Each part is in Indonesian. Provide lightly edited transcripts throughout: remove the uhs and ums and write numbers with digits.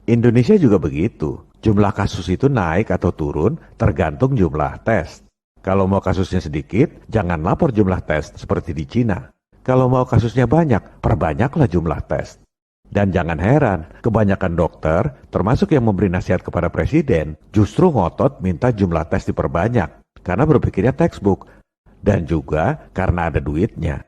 Indonesia juga begitu. Jumlah kasus itu naik atau turun tergantung jumlah tes. Kalau mau kasusnya sedikit, jangan lapor jumlah tes seperti di Cina. Kalau mau kasusnya banyak, perbanyaklah jumlah tes. Dan jangan heran, kebanyakan dokter, termasuk yang memberi nasihat kepada presiden, justru ngotot minta jumlah tes diperbanyak, karena berpikirnya textbook, dan juga karena ada duitnya.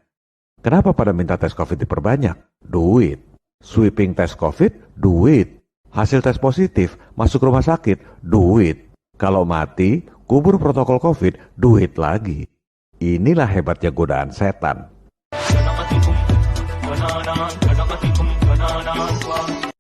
Kenapa pada minta tes COVID diperbanyak? Duit. Sweeping tes COVID, duit. Hasil tes positif, masuk rumah sakit, duit. Kalau mati, kubur protokol COVID, duit lagi. Inilah hebatnya godaan setan.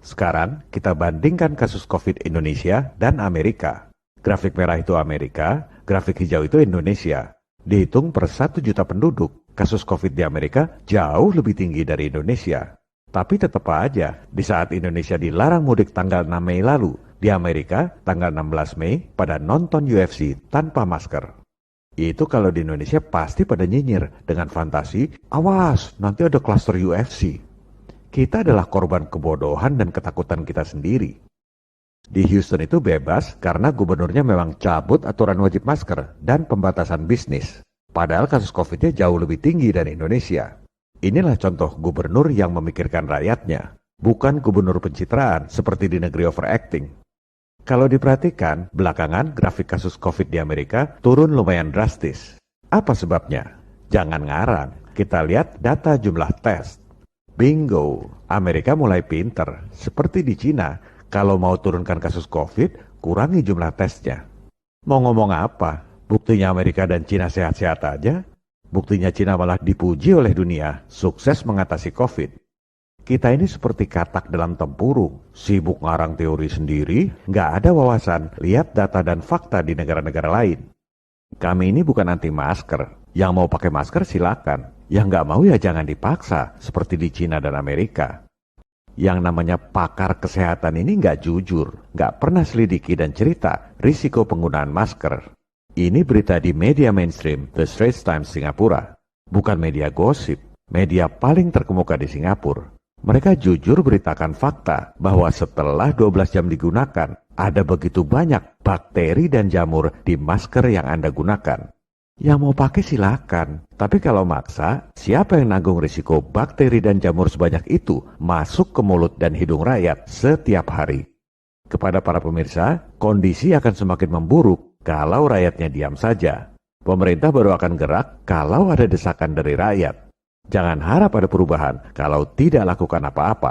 Sekarang kita bandingkan kasus COVID Indonesia dan Amerika. Grafik merah itu Amerika, grafik hijau itu Indonesia. Dihitung per 1 juta penduduk, kasus COVID di Amerika jauh lebih tinggi dari Indonesia. Tapi tetap aja, di saat Indonesia dilarang mudik tanggal 6 Mei lalu, di Amerika tanggal 16 Mei pada nonton UFC tanpa masker. Itu kalau di Indonesia pasti pada nyinyir dengan fantasi, awas nanti ada klaster UFC. Kita adalah korban kebodohan dan ketakutan kita sendiri. Di Houston itu bebas karena gubernurnya memang cabut aturan wajib masker dan pembatasan bisnis. Padahal kasus COVID-nya jauh lebih tinggi dari Indonesia. Inilah contoh gubernur yang memikirkan rakyatnya, bukan gubernur pencitraan seperti di negeri overacting. Kalau diperhatikan, belakangan grafik kasus COVID di Amerika turun lumayan drastis. Apa sebabnya? Jangan ngarang, kita lihat data jumlah tes. Bingo, Amerika mulai pinter. Seperti di Cina, kalau mau turunkan kasus COVID, kurangi jumlah tesnya. Mau ngomong apa? Buktinya Amerika dan Cina sehat-sehat aja? Buktinya Cina malah dipuji oleh dunia, sukses mengatasi COVID. Kita ini seperti katak dalam tempurung, sibuk ngarang teori sendiri, nggak ada wawasan, lihat data dan fakta di negara-negara lain. Kami ini bukan anti masker, yang mau pakai masker silakan, yang nggak mau ya jangan dipaksa, seperti di Cina dan Amerika. Yang namanya pakar kesehatan ini nggak jujur, nggak pernah selidiki dan cerita risiko penggunaan masker. Ini berita di media mainstream, The Straits Times Singapura. Bukan media gosip, media paling terkemuka di Singapura. Mereka jujur beritakan fakta bahwa setelah 12 jam digunakan, ada begitu banyak bakteri dan jamur di masker yang Anda gunakan. Yang mau pakai silakan, tapi kalau maksa, siapa yang nanggung risiko bakteri dan jamur sebanyak itu masuk ke mulut dan hidung rakyat setiap hari? Kepada para pemirsa, kondisi akan semakin memburuk kalau rakyatnya diam saja. Pemerintah baru akan gerak kalau ada desakan dari rakyat. Jangan harap ada perubahan kalau tidak lakukan apa-apa.